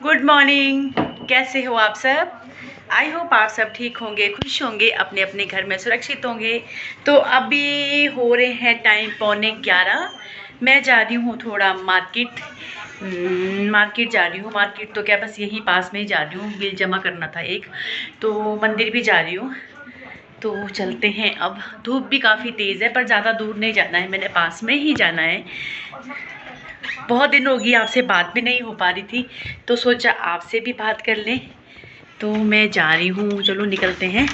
Good morning. कैसे हो आप सब? आई होप आप सब ठीक होंगे, खुश होंगे, अपने अपने घर में सुरक्षित होंगे। तो अभी हो रहे हैं टाइम 11:15। मैं जा रही हूँ थोड़ा मार्केट। मार्केट जा रही हूँ। मार्केट तो क्या, बस यहीं पास में ही जा रही हूँ, बिल जमा करना था एक। तो मंदिर भी जा रही हूँ। तो चलते हैं। अब धूप भी काफ़ी तेज़ है, पर ज़्यादा दूर नहीं जाना है, मैंने पास में ही जाना है। बहुत दिन हो गई, आपसे बात भी नहीं हो पा रही थी, तो सोचा आपसे भी बात कर लें। तो मैं जा रही हूँ, चलो निकलते हैं।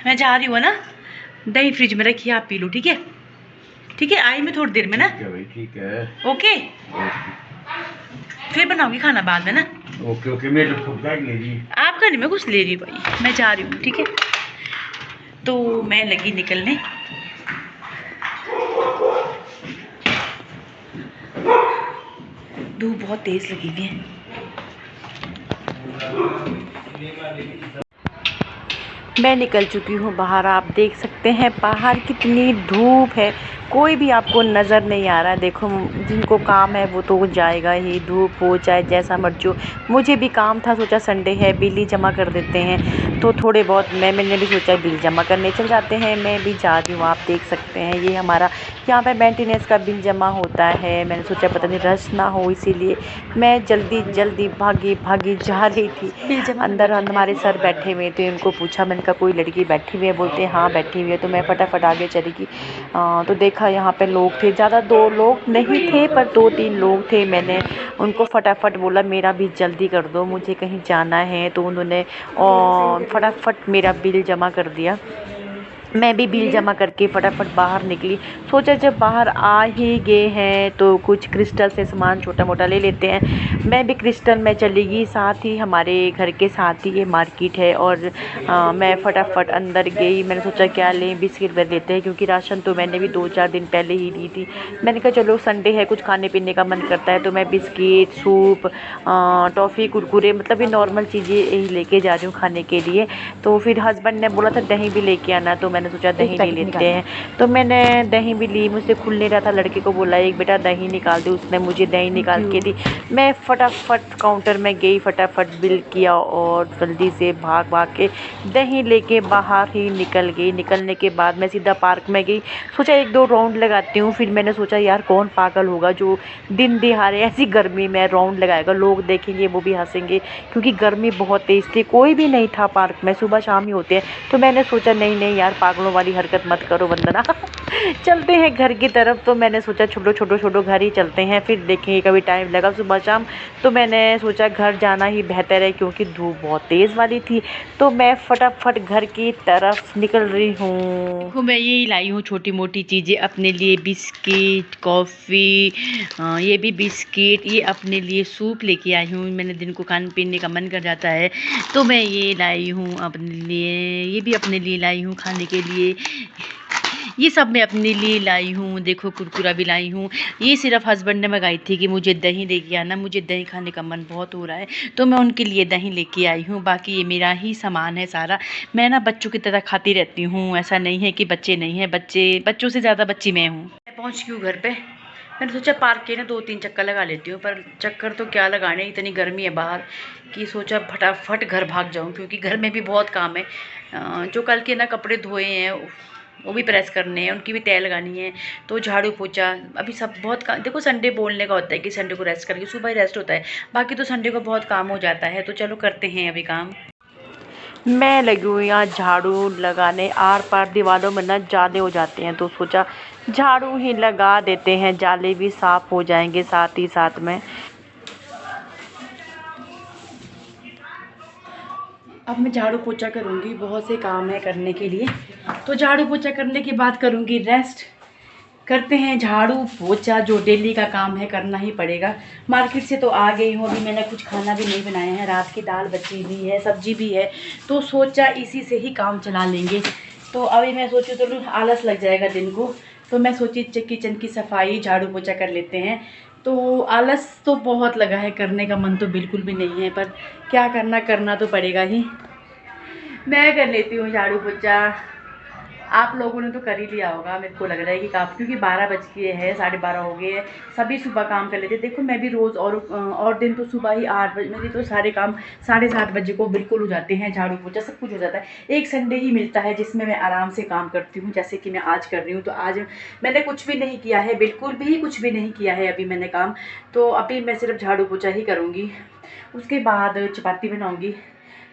मैं जा रही हूँ ना। दही फ्रिज में रखिए, आप पी लो, ठीक है? ठीक है, आई मैं थोड़ी देर में ना। ठीक है भाई, ठीक है। ओके, फिर बनाऊंगी खाना बाद में ना। ओके ओके, मैं तो खुद बैग ले रही। आपका नहीं, मैं कुछ ले रही भाई, मैं जा रही हूँ, ठीक है? तो मैं लगी निकलने। धूप बहुत तेज लगी हुई है। मैं निकल चुकी हूँ बाहर। आप देख सकते हैं बाहर कितनी धूप है, कोई भी आपको नज़र नहीं आ रहा है। देखो, जिनको काम है वो तो जाएगा ही, धूप हो चाहे जैसा मर्जी हो। मुझे भी काम था, सोचा संडे है, बिल ही जमा कर देते हैं। तो थोड़े बहुत मैंने भी सोचा बिल जमा करने चल जाते हैं। मैं भी जा रही हूँ। आप देख सकते हैं ये हमारा यहाँ पे मेंटेनेंस का बिल जमा होता है। मैंने सोचा पता नहीं रश ना हो, इसीलिए मैं जल्दी जल्दी भागी भागी जा रही थी। अंदर हमारे सर बैठे हुए थे, उनको पूछा, मैंने कहा कोई लड़की बैठी हुई है? बोलते हैं हाँ बैठी हुई है। तो मैं फटाफट आगे चली गई। तो देखा यहाँ पे लोग थे, ज़्यादा दो लोग नहीं थे पर 2-3 लोग थे। मैंने उनको फटाफट बोला मेरा भी जल्दी कर दो, मुझे कहीं जाना है। तो उन्होंने फटाफट मेरा बिल जमा कर दिया। मैं भी बिल जमा करके फटाफट बाहर निकली। सोचा जब बाहर आ ही गए हैं तो कुछ क्रिस्टल से सामान छोटा मोटा ले लेते हैं। मैं भी क्रिस्टल में चली गई, साथ ही हमारे घर के साथ ही ये मार्केट है। और मैं फटाफट अंदर गई। मैंने सोचा क्या लें, बिस्किट ले लेते हैं, क्योंकि राशन तो मैंने भी 2-4 दिन पहले ही ली थी। मैंने कहा चलो संडे है, कुछ खाने पीने का मन करता है, तो मैं बिस्किट, सूप, टॉफ़ी, कुरकुरे, मतलब ये नॉर्मल चीज़ें ही लेके जा रही हूँ खाने के लिए। तो फिर हस्बैंड ने बोला था दही भी लेके आना, तो मैंने सोचा दही ले लेते हैं। तो मैंने दही भी ली। मुझसे खुल नहीं रहा था, लड़के को बोला एक बेटा दही निकाल दे, उसने मुझे दही निकाल के दी। मैं फटाफट काउंटर में गई, फटाफट बिल किया और जल्दी से भाग भाग के दही लेके बाहर ही निकल गई। निकलने के बाद मैं सीधा पार्क में गई। सोचा 1-2 राउंड लगाती हूँ। फिर मैंने सोचा यार कौन पागल होगा जो दिन दिहाड़े ऐसी गर्मी में राउंड लगाएगा, लोग देखेंगे वो भी हंसेंगे, क्योंकि गर्मी बहुत तेज़ थी। कोई भी नहीं था पार्क में, सुबह शाम ही होते हैं। तो मैंने सोचा नहीं नहीं यार, पागलों वाली हरकत मत करो वंदना। चलते हैं घर की तरफ। तो मैंने सोचा छोटो घर ही चलते हैं, फिर देखेंगे कभी टाइम लगा सुबह शाम। तो मैंने सोचा घर जाना ही बेहतर है, क्योंकि धूप बहुत तेज़ वाली थी। तो मैं फटाफट घर की तरफ निकल रही हूँ। देखो मैं यही लाई हूँ छोटी मोटी चीज़ें अपने लिए, बिस्किट, कॉफ़ी, ये भी बिस्किट, ये अपने लिए सूप लेके आई हूँ। मैंने दिन को खाने पीने का मन कर जाता है, तो मैं ये लाई हूँ अपने लिए। ये भी अपने लिए लाई हूँ खाने के लिए। ये सब मैं अपने लिए लाई हूँ। देखो कुरकुरा भी लाई हूँ। ये सिर्फ हस्बैंड ने मंगाई थी कि मुझे दही लेके आना, मुझे दही खाने का मन बहुत हो रहा है, तो मैं उनके लिए दही लेके आई हूँ। बाकी ये मेरा ही सामान है सारा। मैं ना बच्चों की तरह खाती रहती हूँ, ऐसा नहीं है कि बच्चे नहीं हैं, बच्चों से ज़्यादा बच्ची मैं हूँ। मैं पहुँच गई हूँ घर पे। मैंने सोचा पार्क के ना 2-3 चक्कर लगा लेती हूँ, पर चक्कर तो क्या लगाने, इतनी गर्मी है बाहर कि सोचा फटाफट घर भाग जाऊँ, क्योंकि घर में भी बहुत काम है। जो कल के ना कपड़े धोए हैं वो भी प्रेस करने हैं, उनकी भी तय लगानी है। तो झाड़ू पोछा, अभी सब बहुत काम। देखो संडे बोलने का होता है कि संडे को रेस्ट करके, सुबह ही रेस्ट होता है, बाकी तो संडे को बहुत काम हो जाता है। तो चलो करते हैं अभी काम। मैं लगी हुई यहाँ झाड़ू लगाने, आर पार दीवारों में ना जाले हो जाते हैं, तो सोचा झाड़ू ही लगा देते हैं, जाले भी साफ हो जाएंगे साथ ही साथ में। अब मैं झाड़ू पोछा करूँगी, बहुत से काम है करने के लिए। तो झाड़ू पोछा करने के बाद करूँगी रेस्ट। करते हैं झाड़ू पोछा, जो डेली का काम है करना ही पड़ेगा। मार्केट से तो आ गई हूँ, अभी मैंने कुछ खाना भी नहीं बनाया है, रात की दाल बची हुई है, सब्जी भी है, तो सोचा इसी से ही काम चला लेंगे। तो अभी मैं सोचूँ तो आलस लग जाएगा दिन को, तो मैं सोची किचन की सफाई झाड़ू पोछा कर लेते हैं। तो आलस तो बहुत लगा है, करने का मन तो बिल्कुल भी नहीं है, पर क्या करना, करना तो पड़ेगा ही। मैं कर लेती हूँ झाड़ू पोछा। आप लोगों ने तो कर ही लिया होगा, मेरे को लग रहा है कि काफ़ी, क्योंकि 12 बज गए हैं, 12:30 हो गए हैं। सभी सुबह काम कर लेते हैं। देखो मैं भी रोज़ और दिन तो सुबह ही 8 बजे, मेरे तो सारे काम 7:30 बजे को बिल्कुल हो जाते हैं, झाड़ू पोछा सब कुछ हो जाता है। एक संडे ही मिलता है जिसमें मैं आराम से काम करती हूँ, जैसे कि मैं आज कर रही हूँ। तो आज मैंने कुछ भी नहीं किया है, बिल्कुल भी कुछ भी नहीं किया है अभी मैंने काम। तो अभी मैं सिर्फ झाड़ू पोछा ही करूँगी, उसके बाद चपाती बनाऊँगी।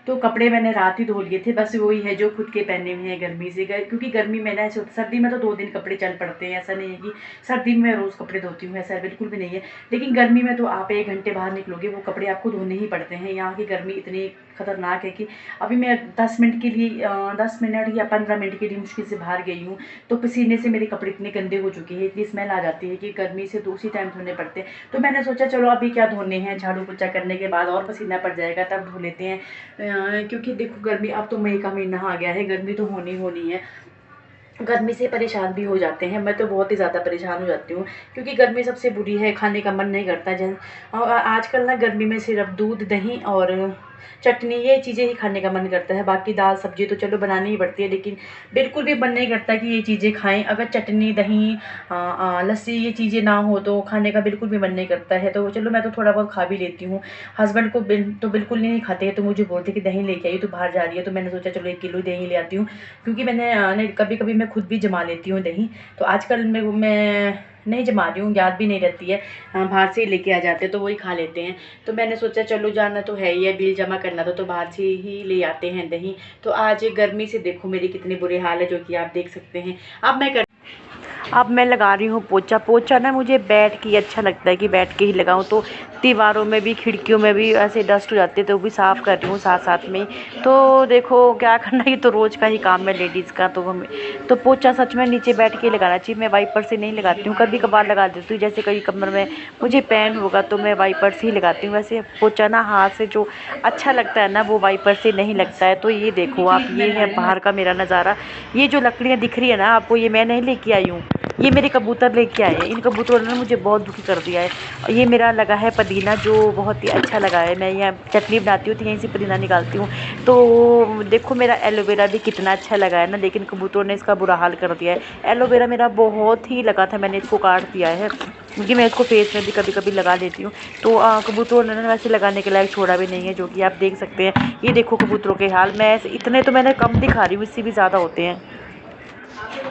तो कपड़े मैंने रात ही धो लिए थे, बस वही है जो खुद के पहने हुए हैं गर्मी से। क्योंकि गर्मी में ना ऐसे, सर्दी में तो 2 दिन कपड़े चल पड़ते हैं, ऐसा नहीं है कि सर्दी में मैं रोज़ कपड़े धोती हूँ, ऐसा बिल्कुल भी नहीं है। लेकिन गर्मी में तो आप 1 घंटे बाहर निकलोगे, वो कपड़े आपको धोने ही पड़ते हैं। यहाँ की गर्मी इतनी ख़तरनाक है कि अभी मैं 10 मिनट के लिए 10 मिनट या 15 मिनट के लिए मुश्किल से बाहर गई हूँ, तो पसीने से मेरे कपड़े इतने गंदे हो चुके हैं, इतनी स्मेल आ जाती है कि गर्मी से तो उसी टाइम धोने पड़ते हैं। तो मैंने सोचा चलो अभी क्या धोने हैं, झाड़ू पोछा करने के बाद और पसीना पड़ जाएगा तब धो लेते हैं। क्योंकि देखो गर्मी, अब तो मई का महीना आ गया है, गर्मी तो होनी है। गर्मी से परेशान भी हो जाते हैं, मैं तो बहुत ही ज़्यादा परेशान हो जाती हूँ, क्योंकि गर्मी सबसे बुरी है, खाने का मन नहीं करता। और आजकल ना गर्मी में सिर्फ दूध, दही और चटनी, ये चीज़ें ही खाने का मन करता है। बाकी दाल सब्जी तो चलो बनानी ही पड़ती है, लेकिन बिल्कुल भी मन नहीं करता कि ये चीज़ें खाएं। अगर चटनी, दही, लस्सी, ये चीज़ें ना हो तो खाने का बिल्कुल भी मन नहीं करता है। तो चलो मैं तो थोड़ा बहुत खा भी लेती हूँ। हस्बैंड को तो बिल्कुल नहीं खाते हैं, तो मुझे बोलते कि दही लेके आई, तो बाहर जा रही है। तो मैंने सोचा चलो 1 किलो दही ले आती हूँ, क्योंकि मैंने कभी कभी मैं खुद भी जमा लेती हूँ दही। तो आजकल मैं नहीं जमा रही हूँ, याद भी नहीं रहती है, बाहर से ही लेके आ जाते हैं तो वही खा लेते हैं। तो मैंने सोचा चलो जाना तो है ही है, बिल जमा करना तो बाहर से ही ले आते हैं दही। तो आज गर्मी से देखो मेरी कितनी बुरी हाल है, जो कि आप देख सकते हैं। अब मैं लगा रही हूँ पोछा। पोछा ना मुझे बैठ के अच्छा लगता है कि बैठ के ही लगाऊँ, तो दीवारों में भी, खिड़कियों में भी ऐसे डस्ट हो जाते हैं, तो वो भी साफ़ कर रही हूँ साथ साथ में ही। तो देखो क्या करना, ये तो रोज़ का ही काम है लेडीज़ का। तो हमें तो पोछा सच में नीचे बैठ के लगाना चाहिए। मैं वाइपर से नहीं लगाती हूँ, कभी कभार लगा देती हूँ, जैसे कहीं कमर में मुझे पेन होगा तो मैं वाइपर से ही लगाती हूँ। वैसे पोछा ना हाथ से जो अच्छा लगता है ना, वो वाइपर से नहीं लगता है। तो ये देखो आप, ये है बाहर का मेरा नज़ारा। ये जो लकड़ियाँ दिख रही है ना आपको, ये मैं नहीं लेके आई हूँ, ये मेरे कबूतर लेके आए हैं। इन कबूतरों ने मुझे बहुत दुखी कर दिया है। और ये मेरा लगा है पुदीना, जो बहुत ही अच्छा लगा है। मैं यहाँ चटनी बनाती हूँ तो यहीं से पुदीना निकालती हूँ। तो देखो मेरा एलोवेरा भी कितना अच्छा लगा है ना, लेकिन कबूतरों ने इसका बुरा हाल कर दिया है। एलोवेरा मेरा बहुत ही लगा था, मैंने इसको काट दिया है, क्योंकि मैं इसको फेस में भी कभी कभी लगा लेती हूँ। तो कबूतरों ने वैसे लगाने के लायक छोड़ा भी नहीं है, जो कि आप देख सकते हैं। ये देखो कबूतरों के हाल, मैं इतने तो मैंने कम दिखा रही हूँ, इससे भी ज़्यादा होते हैं।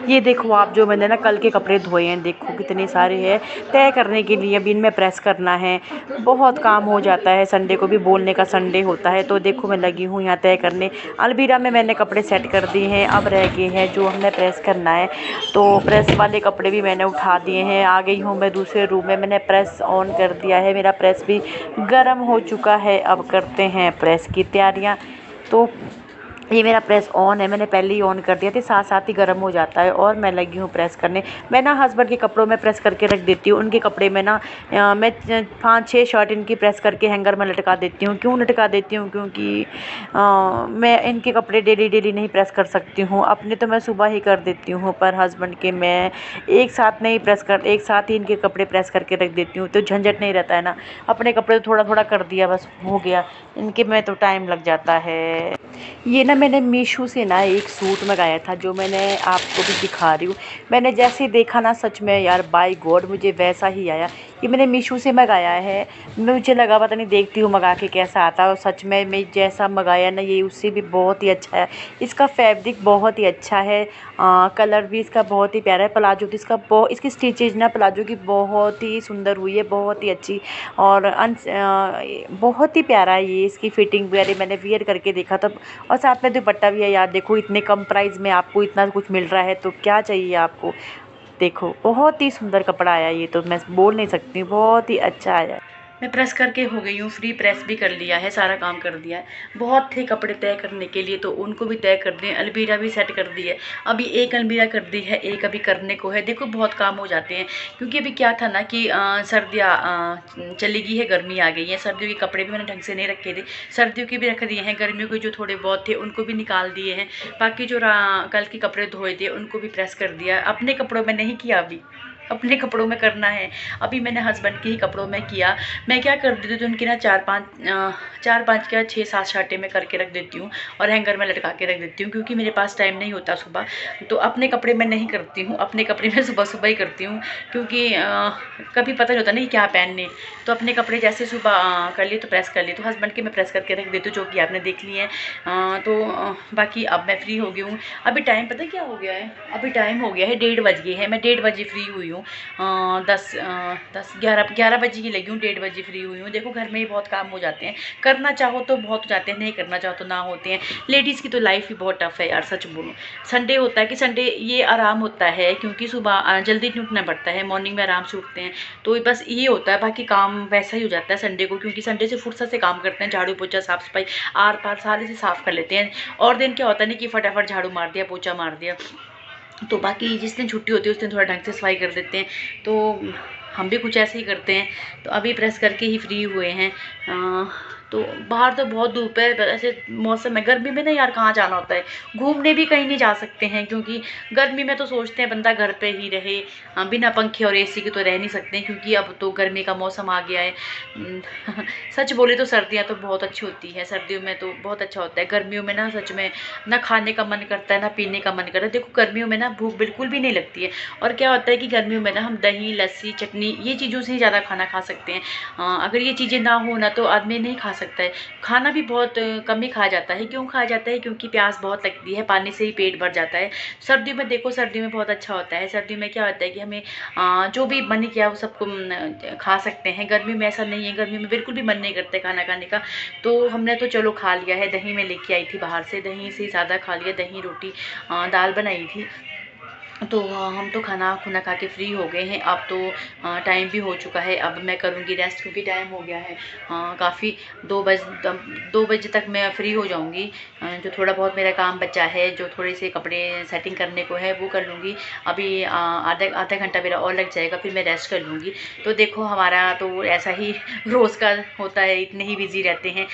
ये देखो आप, जो मैंने ना कल के कपड़े धोए हैं, देखो कितने सारे हैं। तय करने के लिए अभी इनमें प्रेस करना है, बहुत काम हो जाता है। संडे को भी बोलने का संडे होता है। तो देखो मैं लगी हूँ यहाँ तय करने। अलमीरा में मैंने कपड़े सेट कर दिए हैं, अब रह गए हैं जो हमें प्रेस करना है। तो प्रेस वाले कपड़े भी मैंने उठा दिए हैं। आ गई हूँ मैं दूसरे रूम में, मैंने प्रेस ऑन कर दिया है, मेरा प्रेस भी गर्म हो चुका है। अब करते हैं प्रेस की तैयारियाँ। तो ये मेरा प्रेस ऑन है, मैंने पहले ही ऑन कर दिया था, साथ साथ ही गर्म हो जाता है। और मैं लगी हूँ प्रेस करने। मैं ना हस्बैंड के कपड़ों में प्रेस करके रख देती हूँ, उनके कपड़े में ना मैं 5-6 शर्ट इनकी प्रेस करके हैंगर में लटका देती हूँ। क्यों लटका देती हूँ? क्योंकि मैं इनके कपड़े डेली नहीं प्रेस कर सकती हूँ। अपने तो मैं सुबह ही कर देती हूँ, पर हस्बैंड के मैं एक साथ नहीं प्रेस कर, एक साथ ही इनके कपड़े प्रेस करके रख देती हूँ, तो झंझट नहीं रहता है ना। अपने कपड़े तो थोड़ा थोड़ा कर दिया, बस हो गया। इनके में तो टाइम लग जाता है। ये ना मैंने मीशो से ना एक सूट मंगाया था, जो मैंने आपको भी दिखा रही हूँ। मैंने जैसे ही देखा ना, सच में यार बाय गॉड मुझे वैसा ही आया। ये मैंने मीशो से मंगाया है, मुझे लगा पता नहीं, देखती हूँ मंगा के कैसा आता है। और सच में मैं जैसा मंगाया ना, ये उससे भी बहुत ही अच्छा है। इसका फैब्रिक बहुत ही अच्छा है, कलर भी इसका बहुत ही प्यारा है। प्लाजो तो इसका इसकी स्टिचेज ना प्लाजो की बहुत ही सुंदर हुई है, बहुत ही अच्छी। और बहुत ही प्यारा है ये, इसकी फिटिंग वगैरह मैंने वियर करके देखा था। और साथ में दुपट्टा भी है यार। देखो इतने कम प्राइस में आपको इतना कुछ मिल रहा है, तो क्या चाहिए आपको। देखो बहुत ही सुंदर कपड़ा आया, ये तो मैं बोल नहीं सकती, बहुत ही अच्छा आया। मैं प्रेस करके हो गई हूँ फ्री, प्रेस भी कर लिया है, सारा काम कर दिया है। बहुत थे कपड़े तय करने के लिए, तो उनको भी तय कर दिए। अलमीरा भी सेट कर दी है, अभी एक अलमीरा कर दी है, एक अभी करने को है। देखो बहुत काम हो जाते हैं, क्योंकि अभी क्या था ना कि सर्दियाँ चली गई है, गर्मी आ गई है। सर्दियों के कपड़े भी मैंने ढंग से नहीं रखे थे, सर्दियों के भी रख दिए हैं। गर्मियों के जो थोड़े बहुत थे उनको भी निकाल दिए हैं। बाकी जो कल के कपड़े धोए थे उनको भी प्रेस कर दिया। अपने कपड़ों में नहीं किया अभी, अपने कपड़ों में करना है। अभी मैंने हस्बैंड के ही कपड़ों में किया। मैं क्या कर देती हूँ, उनकी ना 4-5 क्या 6-7 शर्टें मैं करके रख देती हूँ और हैंगर में लटका के रख देती हूँ, क्योंकि मेरे पास टाइम नहीं होता सुबह। तो अपने कपड़े मैं नहीं करती हूँ, अपने कपड़े मैं सुबह सुबह ही करती हूँ, क्योंकि कभी पता नहीं होता नहीं क्या पहनने। तो अपने कपड़े जैसे सुबह कर लिए तो प्रेस कर लिए, तो हस्बैंड के मैं प्रेस करके रख देती हूँ, जो कि आपने देख लिए हैं। तो बाकी अब मैं फ्री हो गई हूँ। अभी टाइम पता क्या हो गया है, अभी टाइम हो गया है 1:30 बज गए हैं। मैं 1:30 बजे फ्री हुई हूँ। 11 बजे की लगी हूँ, 1:30 बजे फ्री हुई हूँ। देखो घर में ही बहुत काम हो जाते हैं, करना चाहो तो बहुत हो जाते हैं, नहीं करना चाहो तो ना होते हैं। लेडीज़ की तो लाइफ ही बहुत टफ है यार, सच बोलूँ। संडे होता है कि संडे ये आराम होता है, क्योंकि सुबह जल्दी नहीं उठना पड़ता है, मॉर्निंग में आराम से उठते हैं, तो बस ये होता है। बाकी काम वैसा ही हो जाता है संडे को, क्योंकि संडे से फुर्सत से काम करते हैं, झाड़ू पोछा साफ सफाई आर पार सारे से साफ कर लेते हैं। और दिन क्या होता है नहीं कि फटाफट झाड़ू मार दिया, पोछा मार दिया। तो बाकी जिस दिन छुट्टी होती है उस दिन थोड़ा ढंग से सफाई कर देते हैं। तो हम भी कुछ ऐसे ही करते हैं। तो अभी प्रेस करके ही फ्री हुए हैं। तो बाहर तो बहुत धूप है, ऐसे मौसम है। गर्मी में ना यार कहाँ जाना होता है, घूमने भी कहीं नहीं जा सकते हैं, क्योंकि गर्मी में तो सोचते हैं बंदा घर पे ही रहे, बिना पंखे और एसी के तो रह नहीं सकते, क्योंकि अब तो गर्मी का मौसम आ गया है। सच बोले तो सर्दियाँ तो बहुत अच्छी होती है, सर्दियों में तो बहुत अच्छा होता है। गर्मियों में ना सच में ना खाने का मन करता है ना पीने का मन करता है। देखो गर्मियों में ना भूख बिल्कुल भी नहीं लगती है, और क्या होता है कि गर्मियों में ना हम दही लस्सी चटनी ये चीज़ों से ही ज़्यादा खाना खा सकते हैं। अगर ये चीज़ें ना हो ना तो आदमी नहीं खा सकता है। खाना भी बहुत कम ही खाया जाता है। क्यों खाया जाता है, क्योंकि प्यास बहुत लगती है, पानी से ही पेट भर जाता है। सर्दियों में देखो, सर्दियों में बहुत अच्छा होता है। सर्दियों में क्या होता है कि हमें जो भी मन किया वो सबको खा सकते हैं। गर्मी में ऐसा नहीं है, गर्मी में बिल्कुल भी मन नहीं करता है खाना खाने का। तो हमने तो चलो खा लिया है, दही में लेके आई थी बाहर से, दही से ज़्यादा खा लिया, दही रोटी दाल बनाई थी। तो हम तो खाना खुना खा के फ्री हो गए हैं। अब तो टाइम भी हो चुका है, अब मैं करूँगी रेस्ट, क्योंकि टाइम हो गया है काफ़ी। 2 बजे तक मैं फ्री हो जाऊँगी। जो थोड़ा बहुत मेरा काम बचा है, जो थोड़े से कपड़े सेटिंग करने को है वो कर लूँगी। अभी आधा घंटा मेरा और लग जाएगा, फिर मैं रेस्ट कर लूँगी। तो देखो हमारा तो ऐसा ही रोज़ का होता है, इतने ही बिज़ी रहते हैं।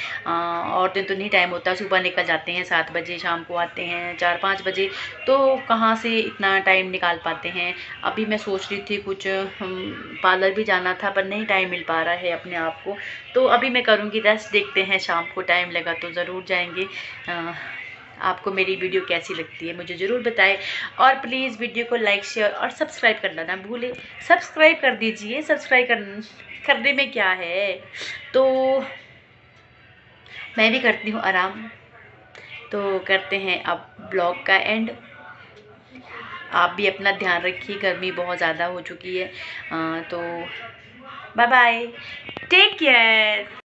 और दिन तो नहीं टाइम होता, सुबह निकल जाते हैं 7 बजे, शाम को आते हैं 4-5 बजे, तो कहाँ से इतना टाइम निकाल पाते हैं। अभी मैं सोच रही थी कुछ पार्लर भी जाना था, पर नहीं टाइम मिल पा रहा है अपने आप को। तो अभी मैं करूँगी रेस्ट, देखते हैं शाम को टाइम लगा तो ज़रूर जाएंगे। आपको मेरी वीडियो कैसी लगती है मुझे ज़रूर बताएं, और प्लीज़ वीडियो को लाइक शेयर और सब्सक्राइब करना ना भूलें। सब्सक्राइब कर दीजिए, सब्सक्राइब करने में क्या है। तो मैं भी करती हूँ आराम। तो करते हैं अब ब्लॉग का एंड। आप भी अपना ध्यान रखिए, गर्मी बहुत ज़्यादा हो चुकी है। तो बाय बाय, टेक केयर।